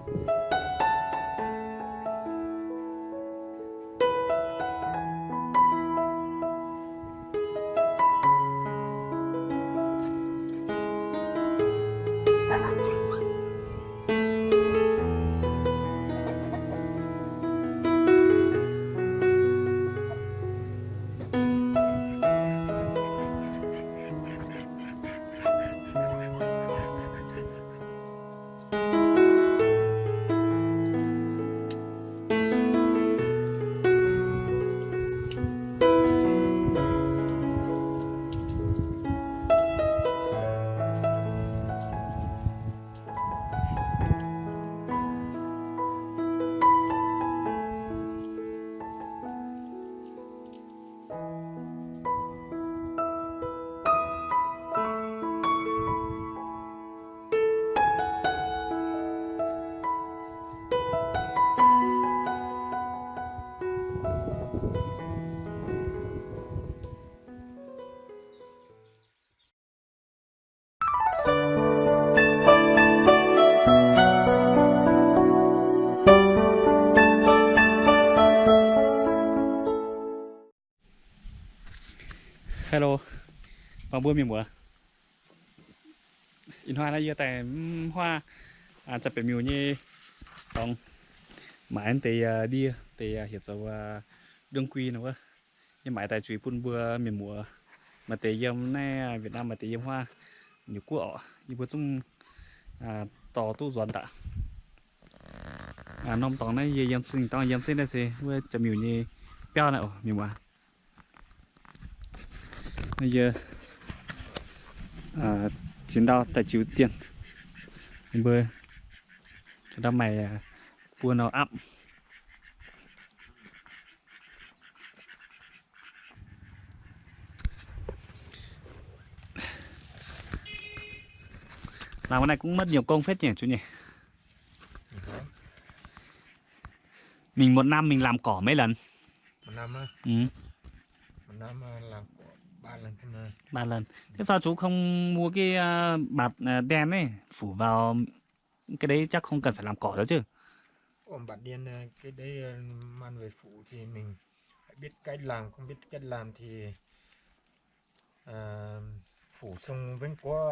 Hello, vào buổi miền mùa. In hoa là tại hoaจะเป็นมิวนี่ต้องหมายแต่ดีแต่hiện giờ đương quy nữa cơ nhưng mãi tại chuối phun bừa miền mùa mà tại yếm nay Việt Nam mà tại yếm hoa nhiều của như bữa chung tỏ tu dọn tạ nông tỏng này yếm sinh tỏng yếm sinh đây gì vớiจะmiuนี่เปรี้ยวnày ở miền mùa bây giờ chiến đao tại Triều Tiên bơi cho đám mày buôn nó ấp làm cái này cũng mất nhiều công phết nhỉ chú nhỉ. Mình một năm mình làm cỏ mấy lần? Một năm á? Ừ. Một năm làm cỏ 3 lần thế này. 3 lần. Thế sao chú không mua cái bạt đen ấy phủ vào cái đấy chắc không cần phải làm cỏ đâu chứ? Ôm bạt đen cái đấy mang về phủ thì mình phải biết cách làm, không biết cách làm thì phủ xong vẫn có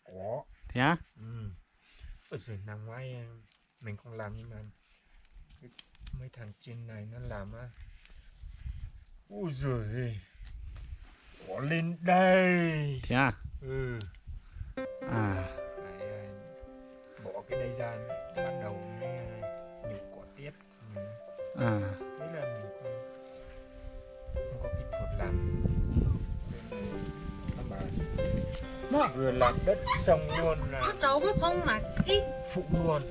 cỏ. Thế á? Ừ. Ở dưới nằm ngoài mình không làm nhưng mà mấy thằng trên này nó làm á. Ôi giời, cỏ lên đây. Thế à? Ừ. Phải bỏ cái đây ra bắt đầu mới nhổ cỏ tiếp. Thế là mình không có kỹ thuật làm. Nó vừa làm đất xong luôn là phụ luôn.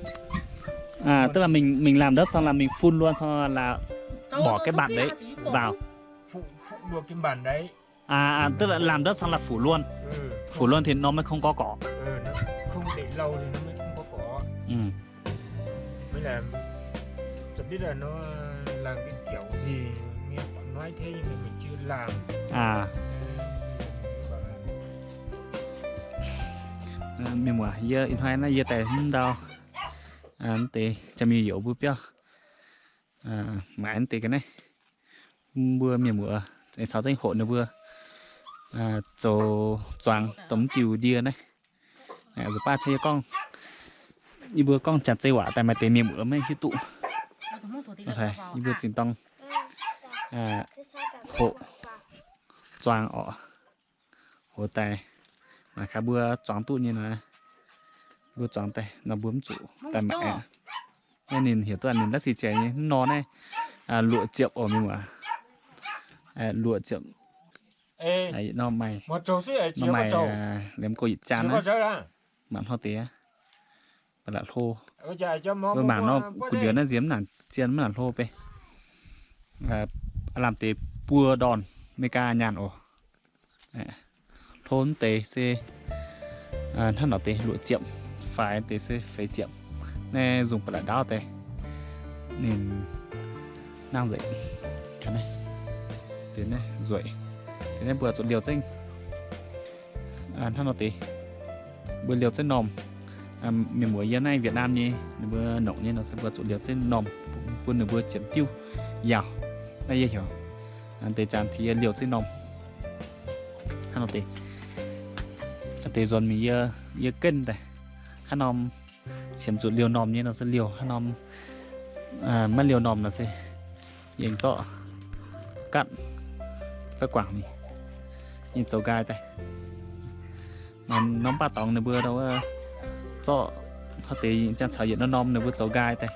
Tức là mình làm đất xong là mình phun luôn xong là bỏ cái bạt đấy vào. Phụ luôn cái bàn đấy. Tức là làm đất xong là phủ luôn. Phủ luôn thì nó mới không có cỏ. Nó không để lâu thì nó mới không có cỏ. Mới là chẳng biết là nó làm cái kiểu gì, nghe bọn nói thế nhưng mà mình chưa làm. Mình bảo giờ in hoa nó giờ tại không đâu anh tê cho mình hiểu bữa béo mà anh tê cái này bữa miền mùa sáu danh hộ nữa bữa rồi choàng tấm kiều đia này rồi ba chơi con như bữa con chặt dây quả tại mà tê miền mùa mấy cái tụ thầy như bữa xin tông hộ choàng ở hộ tài mà cả bữa choàng tụ như này bữa choàng tay nó bướm trụ tại mẹ nên hiểu tôi nên đã xì chè như nó này lụa triệu ở mình mà lụa triệu ấy nó mày lém cô ít chán á bạn ho té và là thô với mà nó cụt dứa nó diếm là chiên mới là thô pe làm té bua đòn meka nhàn ổ thôn té c thân nó té lụa triệu phải té c phải triệu nè dùng phải là đao té nên đang dậy cái này thế này rồi thế này vừa chọn liều tranh thân nó tí vừa liều tranh nòm miền muối giờ này Việt Nam như vừa nông như nó sẽ vừa chủ liệu trên nòng quân vừa chiếm tiêu giàu đây hiểu để chán thì liệu trên nòng hắn nó để dồn mình giờ kênh này hắn nòng chiếm chủ liều nòng như nó sẽ liều hắn nòng mất liều nòng là sẽ dành cho cặn phải quảng này nhìn sầu gai đây mà nóng ba tòng này vừa đâu cho họ tí trang sở diện nó nom này vừa sầu gai đây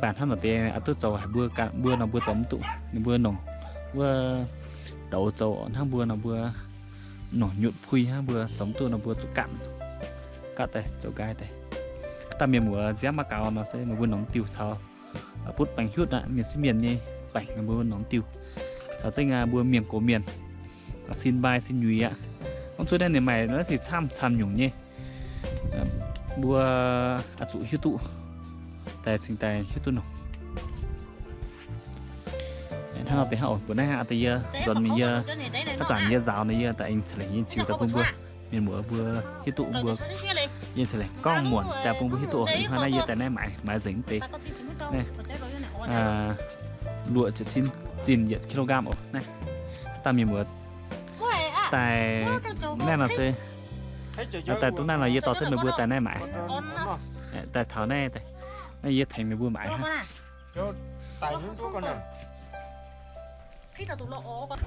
bản thân là tí à tôi sầu hay vừa cả vừa nào vừa giống tụ vừa nồng vừa tàu sầu thang vừa nào vừa nổ nhụt phui ha vừa giống tụ nào vừa chỗ cạn đây sầu gai đây ta miền mùa rét mà cao nó sẽ vừa nóng tiêu sao bút bánh hút ạ miền xí miền như bánh là vừa nóng tiêu sao tranh vừa miền của miền xin bài xin nhùy ạ con chuối đen này mày nó thì chăm nhung nhé bùa chủ hiếu tụ tại sinh tài hiếu tụ nồng thằng nào thì hậu bữa nay hạ thì dọn mình các giảng như giáo này tại anh sẽ lấy những chiều tập bữa miền mùa bữa hiếu tụ bữa như sẽ lấy con muộn tại bữa hiếu tụ hôm nay tại nay mãi dính tê này lụa chỉ xin chín nhiệt kg ổ này ta miền mùa tại nên là sẽ tại tối nay là giờ tao sẽ mình vừa tại nay mãi tại thảo này tại nay giờ thành mình vừa mãi ha tại những chỗ con này khi nào tụi nó ố con